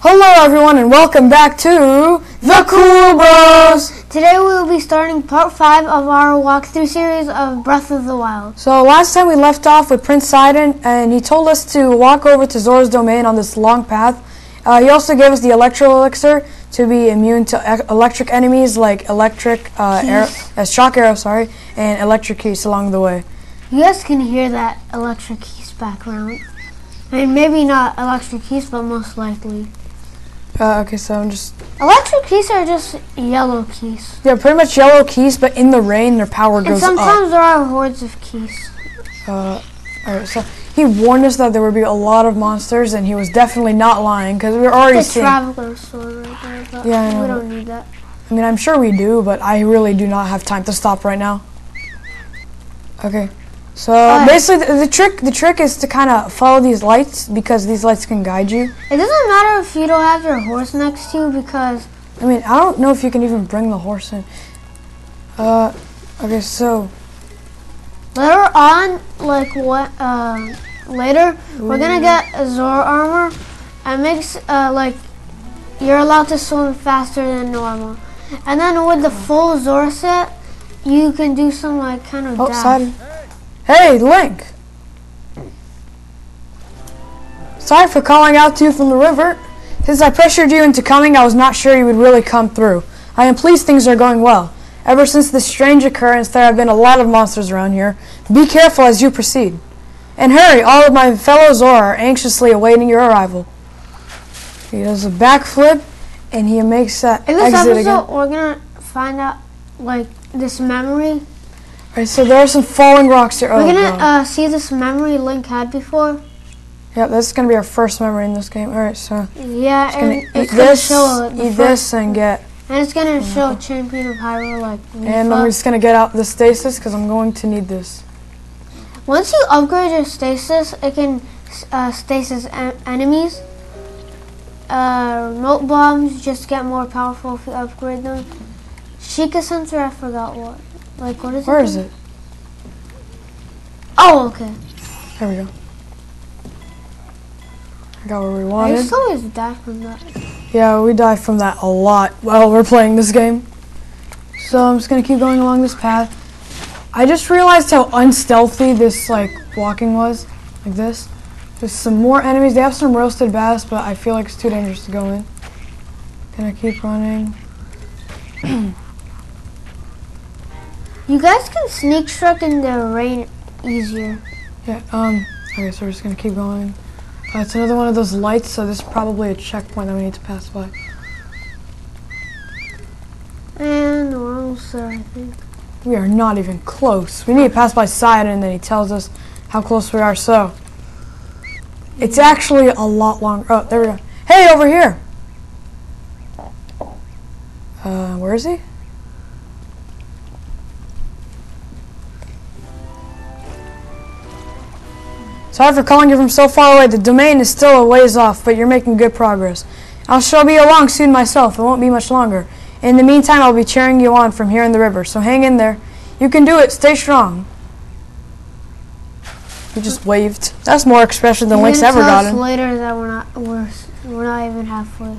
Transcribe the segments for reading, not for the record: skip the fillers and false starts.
Hello everyone and welcome back to the Kool Bros! Today we will be starting part 5 of our walkthrough series of Breath of the Wild. So last time we left off with Prince Sidon and he told us to walk over to Zora's domain on this long path. He also gave us the electro elixir to be immune to electric enemies like electric shock arrow, and electric keys along the way. You guys can hear that electric keys background. I mean, maybe not electric keys, but most likely. Okay, so I'm just... Electric keys are just yellow keys. Yeah, pretty much yellow keys, but in the rain their power goes up. And sometimes there are hordes of keys. Alright, so he warned us that there would be a lot of monsters, and he was definitely not lying, because we were already seeing... The Traveler's Sword right there, but yeah, we don't need that. I mean, I'm sure we do, but I really do not have time to stop right now. Okay, so basically the trick is to kind of follow these lights, because these lights can guide you. It doesn't matter if you don't have your horse next to you, because... I mean, I don't know if you can even bring the horse in. Okay, so... Later on, later, we're gonna get a Zora armor, and makes, you're allowed to swim faster than normal. And then with the full Zora set, you can do some, kind of dash. Sidon. Hey, Link! Sorry for calling out to you from the river. Since I pressured you into coming, I was not sure you would really come through. I am pleased things are going well. Ever since this strange occurrence, there have been a lot of monsters around here. Be careful as you proceed. And hurry, all of my fellow Zora are anxiously awaiting your arrival. He does a backflip, and he makes that exit again. In this episode, we're going to find out, this memory. Alright, so there are some falling rocks here. We're going to see this memory Link had before. Yep, this is going to be our first memory in this game. Alright, so... Yeah, and it's going to show this and get... And it's going to show Champion of Hyrule, And I'm just going to get out the stasis, because I'm going to need this. Once you upgrade your stasis, it can stasis enemies. Remote bombs just get more powerful if you upgrade them. Sheikah sensor, I forgot what. What is it? Where is it? Oh, okay. There we go. I got where we wanted. I used to always die from that. Yeah, we die from that a lot while we're playing this game. So I'm just going to keep going along this path. I just realized how unstealthy this, walking was. Like this. There's some more enemies. They have some roasted bass, but I feel like it's too dangerous to go in. Gonna keep running. You guys can sneak truck in the rain easier. Yeah, okay, so we're just gonna keep going. It's another one of those lights, so this is probably a checkpoint that we need to pass by. And we're almost there, I think. We are not even close. We need to pass by Sidon, and then he tells us how close we are, so... It's actually a lot longer. Oh, there we go. Hey, over here! Where is he? Sorry for calling you from so far away. The domain is still a ways off, but you're making good progress. I shall be along soon myself. It won't be much longer. In the meantime, I'll be cheering you on from here in the river, so hang in there. You can do it. Stay strong. He just waved. That's more expression than Link's ever gotten. Later that we're not even halfway.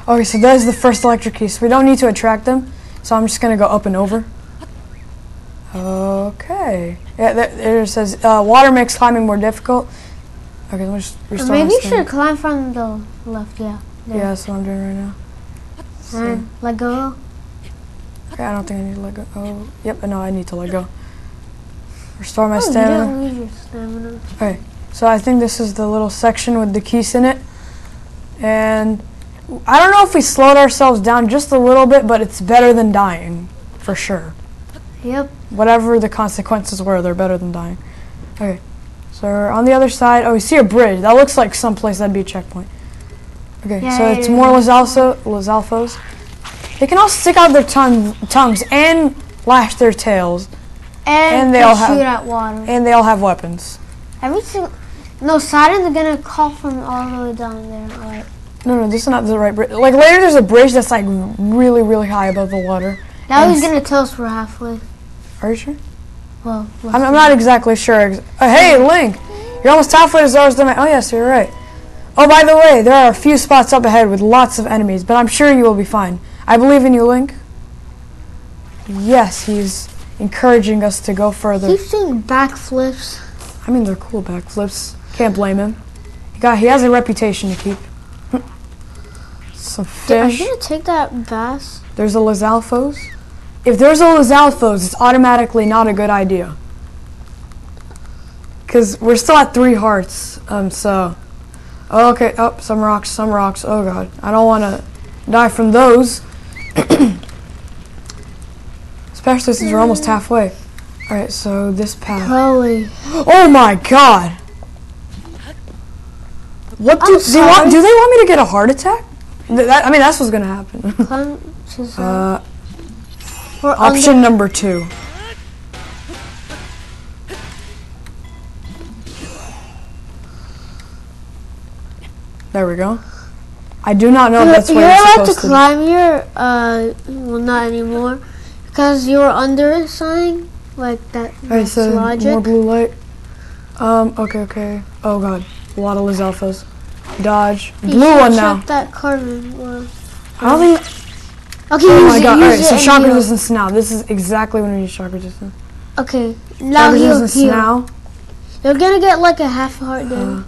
Okay, so there's the first electric key. So we don't need to attract them. So I'm just gonna go up and over. Okay. Yeah, there it says water makes climbing more difficult. Okay, let me just restart. Maybe you should climb from the left. Yeah. There. Yeah, that's what I'm doing right now. And let go. Okay, I don't think I need to let go. Oh, yep. No, I need to let go. Restore my stamina. You didn't lose your stamina. Okay, so I think this is the little section with the keys in it. And I don't know if we slowed ourselves down just a little bit, but it's better than dying, for sure. Yep. Whatever the consequences were, they're better than dying. Okay, so we're on the other side. Oh, we see a bridge. That looks like someplace that'd be a checkpoint. Okay, yeah, so it's more Lizalfos. They can all stick out their tongues and lash their tails. And they all shoot at water. And they all have weapons. No, Sidon's gonna call from all the way down there. No, this is not the right bridge. Later there's a bridge that's really, really high above the water. Now he's gonna tell us we're halfway. Are you sure? Well, I'm not exactly sure. Hey, Link! You're almost halfway to Zora's domain. Oh, yes, you're right. Oh, by the way, there are a few spots up ahead with lots of enemies, but I'm sure you will be fine. I believe in you, Link. Yes, he's encouraging us to go further. Keeps doing backflips. I mean, they're cool backflips. Can't blame him. He has a reputation to keep. Some fish. I'm gonna take that bass. There's a Lizalfos. If there's a Lizalfos, it's automatically not a good idea. Because we're still at 3 hearts. So. Oh, okay. Oh, some rocks. Oh, God. I don't want to die from those. Especially since we're almost halfway. Alright, so this path. Holy. Oh, my God. What do they want? Do they want me to get a heart attack? I mean, that's what's gonna happen. Option number 2. There we go. I do not know if that's where you're supposed to climb here. Well, not anymore, because you were under something like that. Alright, so logic. More blue light. Okay. Oh God, a lot of Lizalfos. Dodge. Blue one now. That carbon. I don't think. Okay. Oh my God! All right, so shock resistance now. This is exactly when we need shock resistance. Okay. Now shock resistance now. You're gonna get like a half a heart then.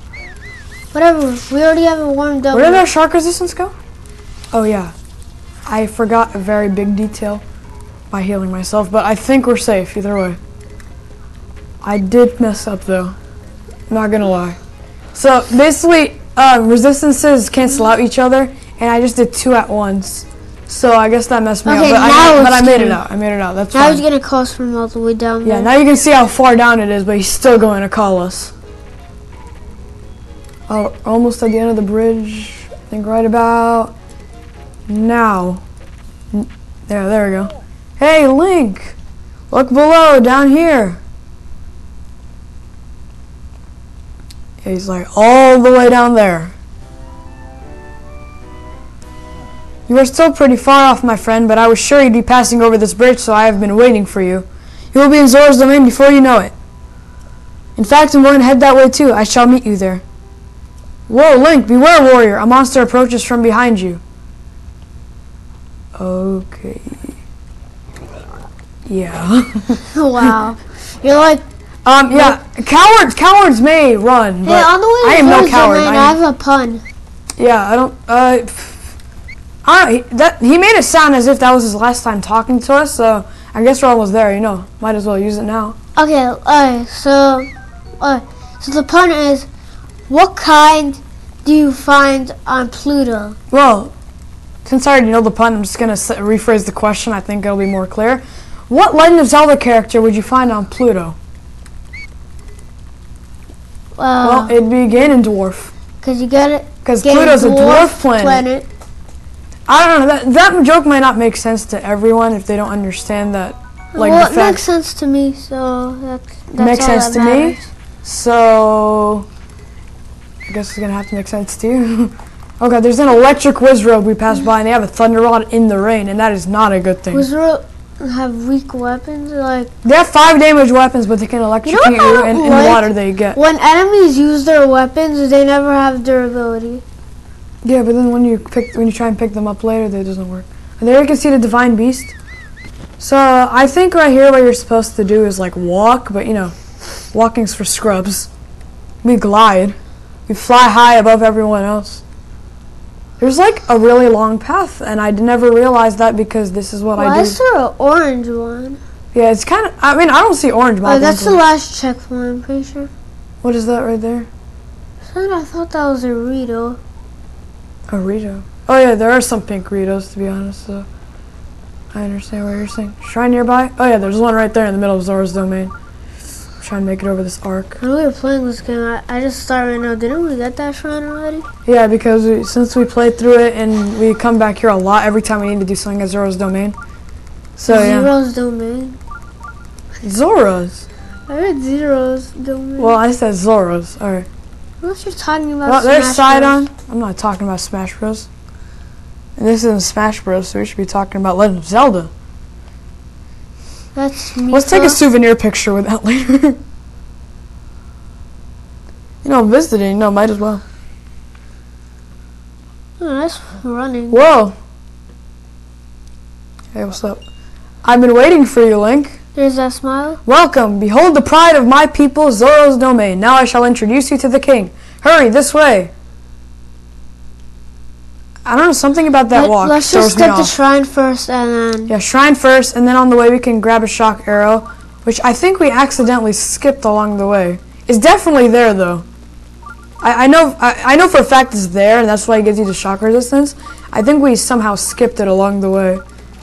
Whatever. We already have it warmed up. Where did our shock resistance go? Oh yeah, I forgot a very big detail by healing myself, but I think we're safe either way. I did mess up though. Not gonna lie. So basically, resistances cancel out each other, and I just did 2 at once. So I guess that messed me up. But I made it out. That's now fine. he's gonna call us from all the way down there. Yeah, now you can see how far down it is, but he's still going to call us. Oh, almost at the end of the bridge. I think right about now. There we go. Hey, Link! Look below, down here. Yeah, he's like all the way down there. You are still pretty far off, my friend, but I was sure you'd be passing over this bridge, so I have been waiting for you. You will be in Zora's domain before you know it. In fact, I'm going to head that way too. I shall meet you there. Whoa, Link, beware, warrior. A monster approaches from behind you. Okay. Yeah. Wow. You're like... yeah. Cowards may run, but on the way I am no coward. I have a pun. Yeah, I don't... he made it sound as if that was his last time talking to us, so I guess we're almost there, you know. Might as well use it now. Okay, so the pun is, what kind do you find on Pluto? Well, since I already know the pun, I'm just going to rephrase the question. I think it'll be more clear. What Legend of Zelda character would you find on Pluto? Well, it'd be Ganondorf. Because you get it? Because Pluto's a dwarf planet. I don't know, that joke might not make sense to everyone if they don't understand that. Like, well, it makes sense to me, so that's makes all sense that to matters. me. So I guess it's gonna have to make sense to you. Okay, there's an electric Wizrobe we passed by, and they have a Thunder Rod in the rain, and that is not a good thing. Wizrobe have weak weapons, like they have 5 damage weapons, but they can electrocute you, and in the water they get. When enemies use their weapons, they never have durability. Yeah, but then when you try and pick them up later, that doesn't work. And there you can see the Divine Beast. So I think right here what you're supposed to do is like walk, but you know, walking's for scrubs. We glide. We fly high above everyone else. There's like a really long path, and I never realized that because this is what I do. I saw an orange one. Yeah, it's kind of, I mean, I don't see orange mountains. Oh, that's the last checkpoint, I'm pretty sure. What is that right there? I thought that was a Rito. A Rito? Oh yeah, there are some pink Ritos, to be honest, so I understand what you're saying. Shrine nearby? Oh yeah, there's one right there in the middle of Zora's domain. Try and make it over this arc. When we were playing this game, I just thought right now, didn't we get that shrine already? Yeah, because since we played through it and we come back here a lot every time we need to do something at Zora's domain. So Zero's domain? Zora's? I heard Zero's domain. Well, I said Zora's. Alright. Unless you're talking about well, there's Smash Sidon. Bros. I'm not talking about Smash Bros. And this isn't Smash Bros, so we should be talking about Legend of Zelda. That's me. Let's take a souvenir picture with that later. You know, I'm visiting. No, might as well. Oh, that's running. Whoa. Hey, what's up? I've been waiting for you, Link. There's that smile. Welcome. Behold the pride of my people, Zora's domain. Now I shall introduce you to the king. Hurry, this way. I don't know, something about that walk. Let's just get the shrine first and then... Yeah, shrine first, and then on the way we can grab a shock arrow, which I think we accidentally skipped along the way. It's definitely there, though. I know for a fact it's there, and that's why it gives you the shock resistance. I think we somehow skipped it along the way.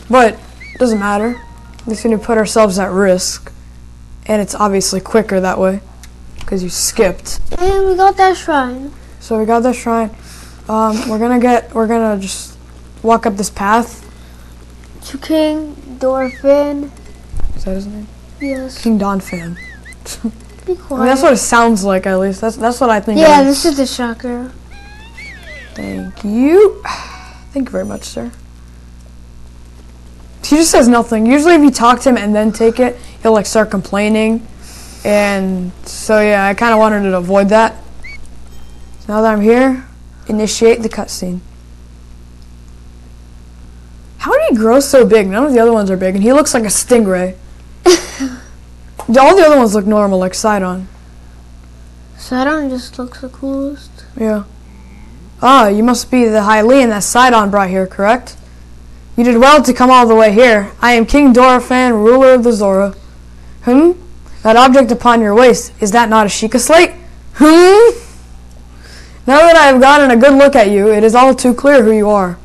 But, it doesn't matter. We're just going to put ourselves at risk. And it's obviously quicker that way, because you skipped. And we got that shrine. So we got that shrine. We're gonna just walk up this path. To King Dorfin. Is that his name? Yes. King Donphan. Be quiet. I mean, that's what it sounds like, at least. That's what I think. Yeah, this is the shocker. Thank you. Thank you very much, sir. He just says nothing. Usually if you talk to him and then take it, he'll like start complaining. And so yeah, I kind of wanted to avoid that. So now that I'm here, initiate the cutscene. How did he grow so big? None of the other ones are big, and he looks like a stingray. All the other ones look normal, like Sidon. Sidon just looks the coolest. Yeah. Ah, you must be the Hylian that Sidon brought here, correct? You did well to come all the way here. I am King Dorfan, ruler of the Zora. That object upon your waist, is that not a Sheikah slate? Now that I have gotten a good look at you, it is all too clear who you are.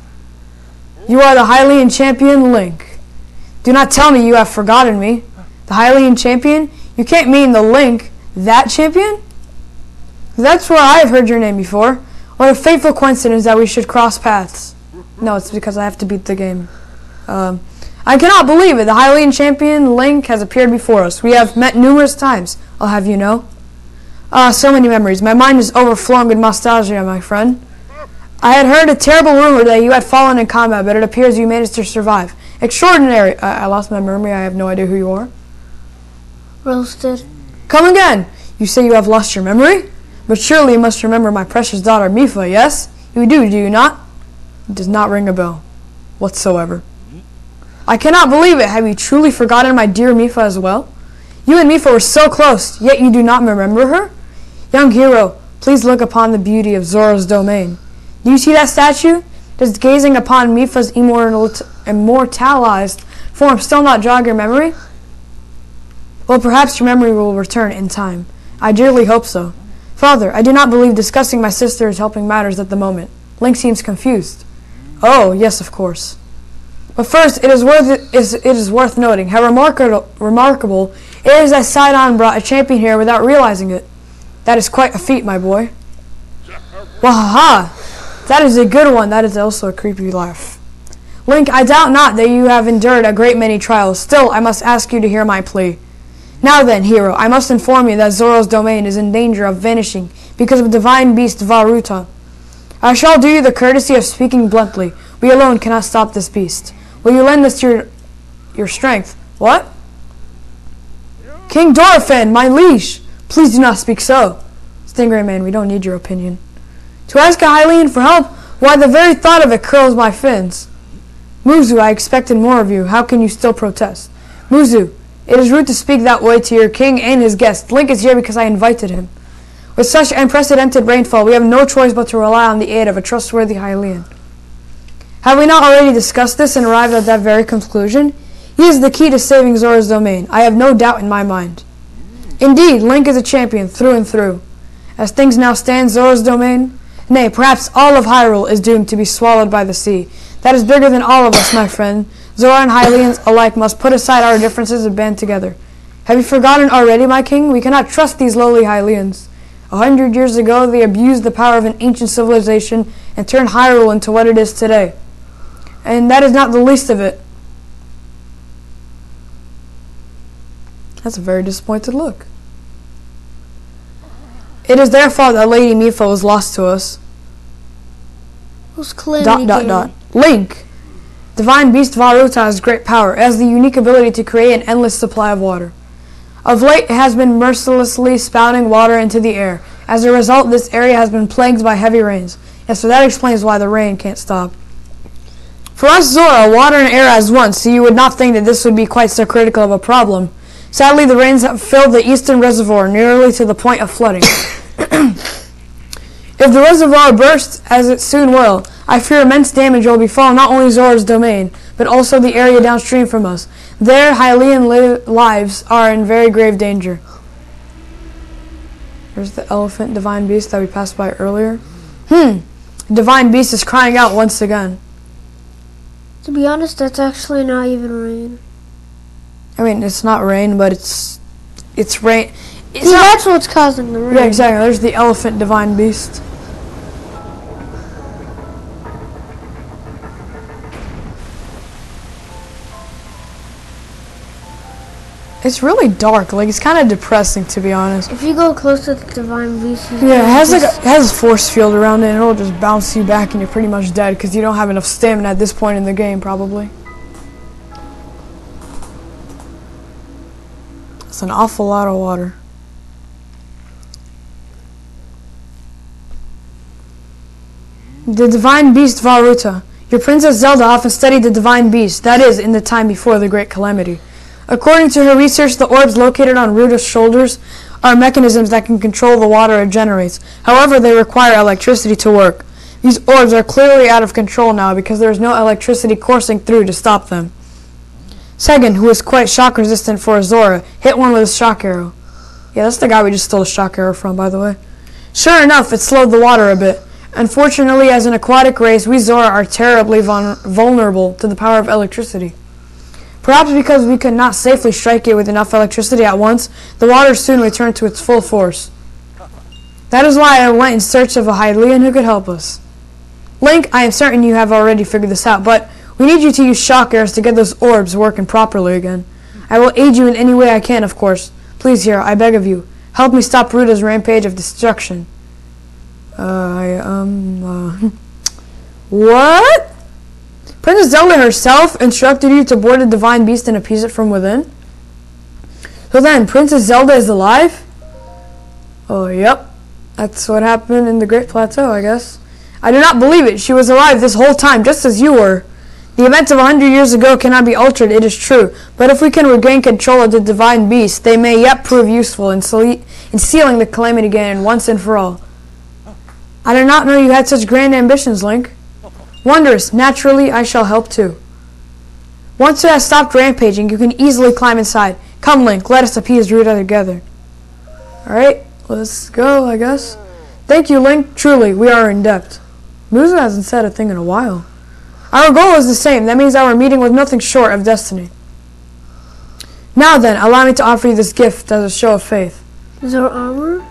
You are the Hylian champion, Link. Do not tell me you have forgotten me. The Hylian champion? You can't mean the Link, that champion? That's where I have heard your name before. What a fateful coincidence that we should cross paths. No, it's because I have to beat the game. I cannot believe it. The Hylian champion, Link, has appeared before us. We have met numerous times, I'll have you know. So many memories. My mind is overflowing with nostalgia, my friend. I had heard a terrible rumor that you had fallen in combat, but it appears you managed to survive. Extraordinary. I lost my memory. I have no idea who you are. Roasted. Come again. You say you have lost your memory? But surely you must remember my precious daughter, Mipha, yes? You do you not? It does not ring a bell whatsoever. I cannot believe it. Have you truly forgotten my dear Mipha as well? You and Mipha were so close, yet you do not remember her? Young hero, please look upon the beauty of Zora's domain. Do you see that statue? Does gazing upon Mipha's immortalized form still not jog your memory? Well, perhaps your memory will return in time. I dearly hope so. Father, I do not believe discussing my sister is helping matters at the moment. Link seems confused. Oh, yes, of course. But first, it is worth noting how remarkable it is that Sidon brought a champion here without realizing it. That is quite a feat, my boy. Wahaha! That is a good one. That is also a creepy laugh. Link, I doubt not that you have endured a great many trials. Still, I must ask you to hear my plea. Now then, hero, I must inform you that Zora's domain is in danger of vanishing because of divine beast Varuta. I shall do you the courtesy of speaking bluntly. We alone cannot stop this beast. Will you lend us your strength? What? King Dorfan, my liege! Please do not speak so. Stingray man, we don't need your opinion. To ask a Hylian for help? Why, the very thought of it curls my fins. Muzu, I expected more of you. How can you still protest? Muzu, it is rude to speak that way to your king and his guest. Link is here because I invited him. With such unprecedented rainfall, we have no choice but to rely on the aid of a trustworthy Hylian. Have we not already discussed this and arrived at that very conclusion? He is the key to saving Zora's domain. I have no doubt in my mind. Indeed, Link is a champion through and through. As things now stand, Zora's domain, nay, perhaps all of Hyrule, is doomed to be swallowed by the sea. That is bigger than all of us, my friend. Zora and Hylians alike must put aside our differences and band together. Have you forgotten already, my king? We cannot trust these lowly Hylians. 100 years ago, they abused the power of an ancient civilization and turned Hyrule into what it is today. And that is not the least of it. That's a very disappointed look. It is their fault that Lady Mipha was lost to us. Who's claiming Link! Divine Beast Varuta has great power. It has the unique ability to create an endless supply of water. Of late, it has been mercilessly spouting water into the air. As a result, this area has been plagued by heavy rains. Yeah, so that explains why the rain can't stop. For us, Zora, water and air as one, so you would not think that this would be quite so critical of a problem. Sadly, the rains have filled the eastern reservoir nearly to the point of flooding. If the reservoir bursts, as it soon will, I fear immense damage will befall not only Zora's domain, but also the area downstream from us. Their Hylian lives are in very grave danger. There's the elephant divine beast that we passed by earlier. Divine beast is crying out once again. To be honest, that's actually not even rain. I mean, it's not rain, but it's rain. See, that's what's causing the rain. Yeah, exactly. There's the elephant divine beast. It's really dark. Like, it's kind of depressing, to be honest. If you go close to the divine beast, yeah, it has a force field around it, and it'll just bounce you back, and you're pretty much dead because you don't have enough stamina at this point in the game, probably. It's an awful lot of water. The divine beast Varuta. Your princess Zelda often studied the divine beast, that is, in the time before the great calamity. According to her research, the orbs located on Ruta's shoulders are mechanisms that can control the water it generates. However, they require electricity to work. These orbs are clearly out of control now because there is no electricity coursing through to stop them. Segan, who is quite shock resistant for a Zora, hit one with a shock arrow. Yeah, that's the guy we just stole a shock arrow from, by the way. Sure enough, it slowed the water a bit. Unfortunately, as an aquatic race, we Zora are terribly vulnerable to the power of electricity. Perhaps because we could not safely strike it with enough electricity at once, the water soon returned to its full force. That is why I went in search of a Hylian who could help us. Link, I am certain you have already figured this out, but we need you to use shock arrows to get those orbs working properly again. I will aid you in any way I can, of course. Please, here, I beg of you, help me stop Ruta's rampage of destruction. What? Princess Zelda herself instructed you to board the divine beast and appease it from within? So then, Princess Zelda is alive? Oh, yep. That's what happened in the Great Plateau, I guess. I do not believe it. She was alive this whole time, just as you were. The events of 100 years ago cannot be altered, it is true. But if we can regain control of the divine beast, they may yet prove useful in sealing the calamity again once and for all. I did not know you had such grand ambitions, Link. Wondrous. Naturally, I shall help too. Once it has stopped rampaging, you can easily climb inside. Come, Link, let us appease Ruta together. Alright, let's go, I guess. Thank you, Link. Truly, we are in debt. Muzu hasn't said a thing in a while. Our goal is the same. That means our meeting with nothing short of destiny. Now then, allow me to offer you this gift as a show of faith. Is there armor?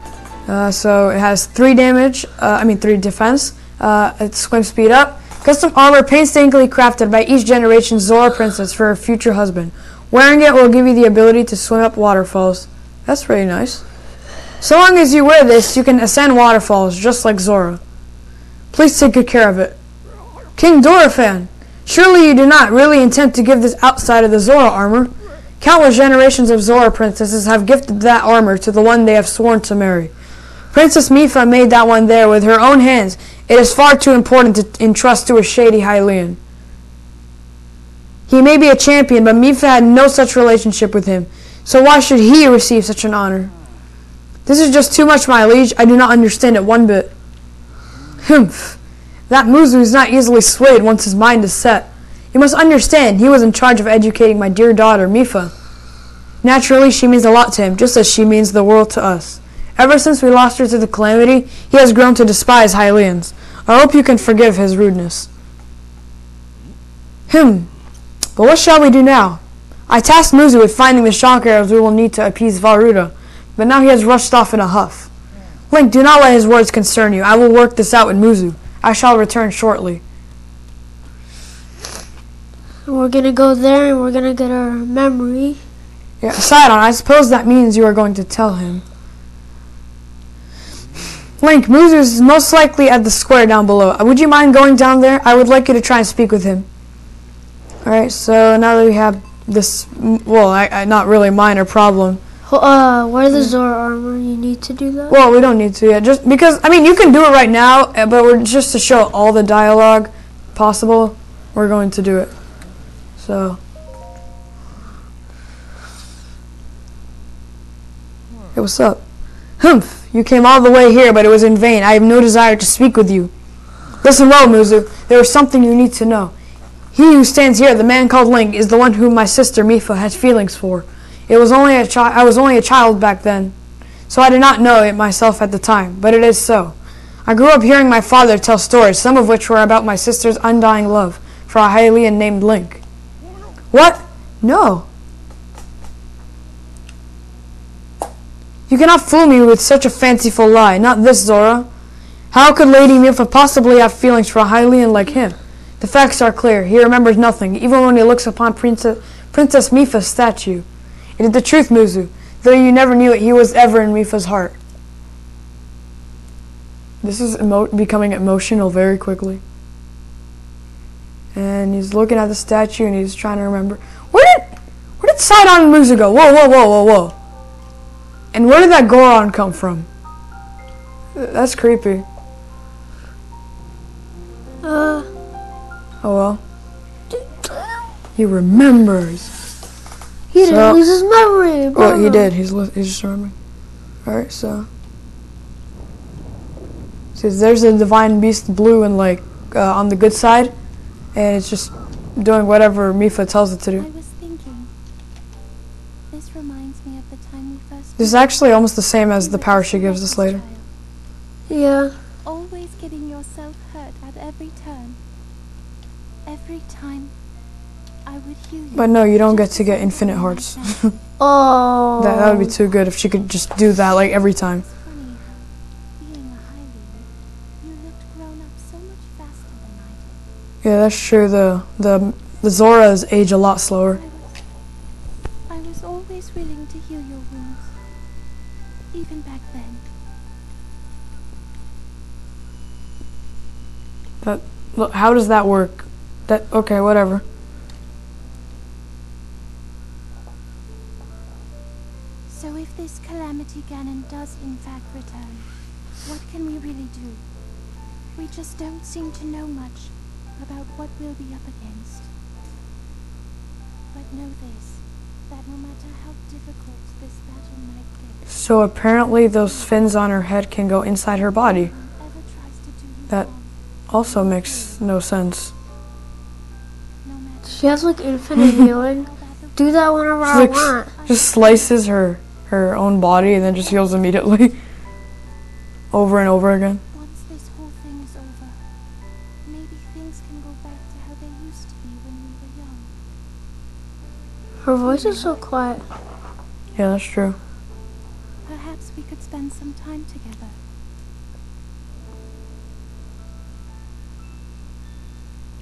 So it has 3 defense. It's swim speed up. Custom armor painstakingly crafted by each generation Zora princess for her future husband. Wearing it will give you the ability to swim up waterfalls. That's really nice. So long as you wear this, you can ascend waterfalls, just like Zora. Please take good care of it. King Doraphan, surely you do not really intend to give this outside of the Zora armor? Countless generations of Zora princesses have gifted that armor to the one they have sworn to marry. Princess Mipha made that one there with her own hands. It is far too important to entrust to a shady Hylian. He may be a champion, but Mipha had no such relationship with him. So why should he receive such an honor? This is just too much, my liege. I do not understand it one bit. Humph. That Muzu is not easily swayed once his mind is set. You must understand, he was in charge of educating my dear daughter, Mipha. Naturally, she means a lot to him, just as she means the world to us. Ever since we lost her to the calamity, he has grown to despise Hylians. I hope you can forgive his rudeness. But what shall we do now? I tasked Muzu with finding the shock arrows we will need to appease Varuta, but now he has rushed off in a huff. Link, do not let his words concern you. I will work this out with Muzu. I shall return shortly. We're gonna go there and we're gonna get our memory. Yeah, Sidon, I suppose that means you are going to tell him. Link, Muzu is most likely at the square down below. Would you mind going down there? I would like you to try and speak with him. Alright, so now that we have this, well, not really minor problem. Wear the Zora armor. You need to do that? Well, we don't need to yet. Just because, I mean, you can do it right now, but we're just to show all the dialogue possible, we're going to do it. So. Hey, what's up? Humph, you came all the way here, but it was in vain. I have no desire to speak with you. Listen well, Muzu. There is something you need to know. He who stands here, the man called Link, is the one whom my sister Mipha has feelings for. I was only a child back then, so I did not know it myself at the time, but it is so. I grew up hearing my father tell stories, some of which were about my sister's undying love for a Hylian named Link. What? No. You cannot fool me with such a fanciful lie. Not this, Zora. How could Lady Mipha possibly have feelings for a Hylian like him? The facts are clear. He remembers nothing, even when he looks upon Princess Mipha's statue. It is the truth, Muzu. Though you never knew it, he was ever in Mipha's heart. This is becoming emotional very quickly. And he's looking at the statue and he's trying to remember. Where did Sidon and Muzu go? Whoa, whoa, whoa, whoa, whoa. And where did that Goron come from? That's creepy. Oh well. He remembers. He didn't lose his memory. Well, he did. He's just remembering. Alright, so. See, there's a divine beast blue and like on the good side. And it's just doing whatever Mipha tells it to do. I was thinking. This reminds me of the time we first. This is actually almost the same as the power she gives us later. Yeah. Always getting yourself hurt at every turn. Every time I would heal you. But no, you don't get to get infinite hearts. Oh. That would be too good if she could just do that like every time. It's funny how, being a Hylian, you looked grown up so much faster than I did. Yeah, that's true. The Zoras age a lot slower. I was always willing to heal your wounds, even back then. Look, how does that work? Okay, whatever. So if this Calamity Ganon does in fact return, what can we really do? We just don't seem to know much about what we'll be up against. But know this, that no matter how difficult this battle might get, So apparently those fins on her head can go inside her body. whoever tries to do you That harm, also makes no sense. no matter She has like infinite healing. Do that whenever I Like, want. just slices her own body and then just heals immediately. Over and over again. once this whole thing is over, maybe things can go back to how they used to be when we were young. Her voice is so quiet. Yeah, that's true. Perhaps we could spend some time together.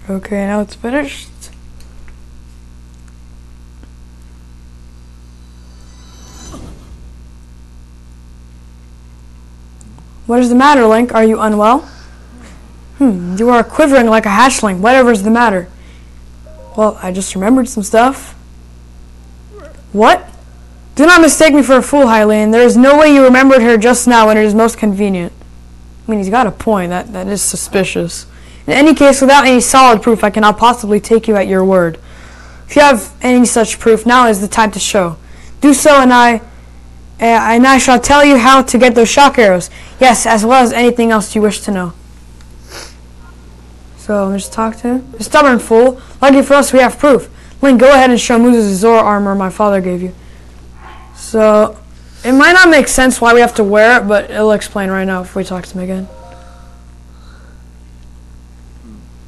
Okay, now it's finished. What is the matter, Link? Are you unwell? You are quivering like a hatchling. Whatever's the matter? Well, I just remembered some stuff. What? Do not mistake me for a fool, Hylian. There is no way you remembered her just now when it is most convenient. I mean, he's got a point. That is suspicious. In any case, without any solid proof, I cannot possibly take you at your word. If you have any such proof, now is the time to show. Do so, and I shall tell you how to get those shock arrows. Yes, as well as anything else you wish to know. So, let's talk to him. The stubborn fool. Lucky for us, we have proof. Link, go ahead and show Muzu's the Zora armor my father gave you. So, it might not make sense why we have to wear it, but it'll explain right now if we talk to him again.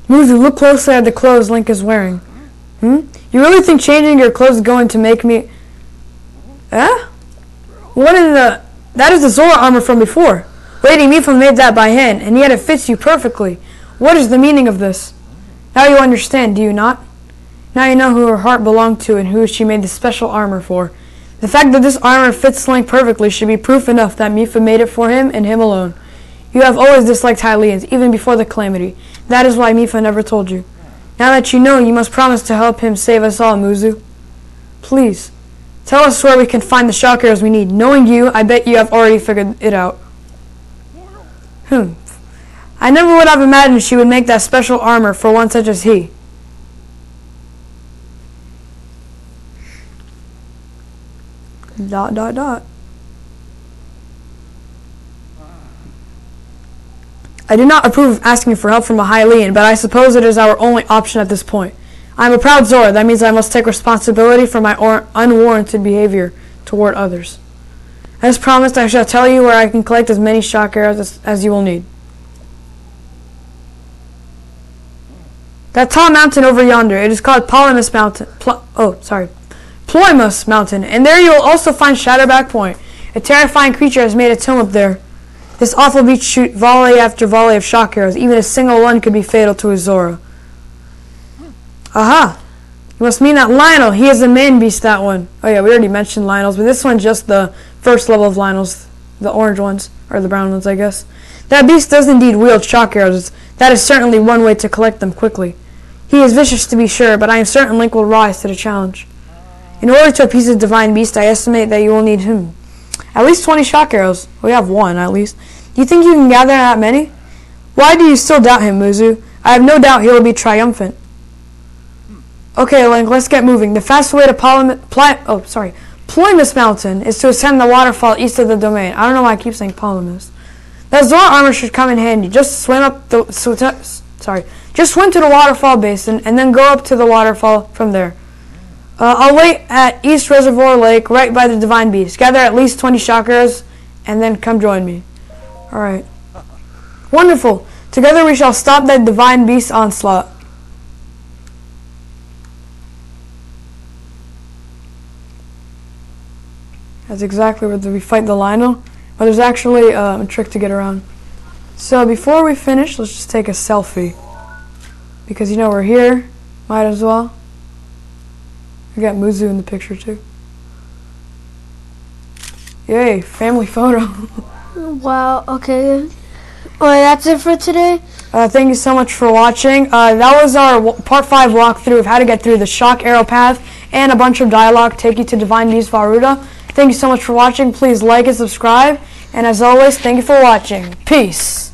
Muzu, look closely at the clothes Link is wearing. You really think changing your clothes is going to make me... Eh? What in the... That is the Zora armor from before. Lady Mipha made that by hand, and yet it fits you perfectly. What is the meaning of this? Now you understand, do you not? Now you know who her heart belonged to and who she made the special armor for. The fact that this armor fits Link perfectly should be proof enough that Mipha made it for him and him alone. You have always disliked Hylians, even before the calamity. That is why Mipha never told you. Now that you know, you must promise to help him save us all, Muzu. Please. Tell us where we can find the shock arrows we need. Knowing you, I bet you have already figured it out. I never would have imagined she would make that special armor for one such as he. Dot, dot, dot. I do not approve of asking for help from a Hylian, but I suppose it is our only option at this point. I am a proud Zora. That means I must take responsibility for my unwarranted behavior toward others. As promised, I shall tell you where I can collect as many shock arrows as you will need. That tall mountain over yonder, it is called Ploymus Mountain. Ploymus Mountain, and there you will also find Shatterback Point. A terrifying creature has made its home up there. This awful beast shoots volley after volley of shock arrows. Even a single one could be fatal to a Zora. Aha! You must mean that Lionel. He is a man beast, that one. Oh yeah, we already mentioned Lionels, but this one's just the first level of Lionels. The orange ones, or the brown ones, I guess. That beast does indeed wield shock arrows. That is certainly one way to collect them quickly. He is vicious to be sure, but I am certain Link will rise to the challenge. In order to appease the divine beast, I estimate that you will need at least 20 shock arrows. We have one, at least. Do you think you can gather that many? Why do you still doubt him, Muzu? I have no doubt he will be triumphant. Okay, Link, let's get moving. The fastest way to Ploymus Mountain is to ascend the waterfall east of the domain. I don't know why I keep saying Ploymus. That Zora armor should come in handy. Just swim to the waterfall basin and then go up to the waterfall from there. I'll wait at East Reservoir Lake, right by the Divine Beast. Gather at least 20 shock arrows, and then come join me. Alright. Wonderful. Together we shall stop that Divine Beast onslaught. That's exactly where we fight the Lionel. But there's actually a trick to get around. So before we finish, let's just take a selfie. Because you know we're here. Might as well. We got Muzu in the picture too. Yay, family photo. Wow, okay. Alright, that's it for today. Thank you so much for watching. That was our part 5 walkthrough of how to get through the shock arrow path and a bunch of dialogue take you to Divine Beast Varuda. Thank you so much for watching. Please like and subscribe. And as always, thank you for watching. Peace.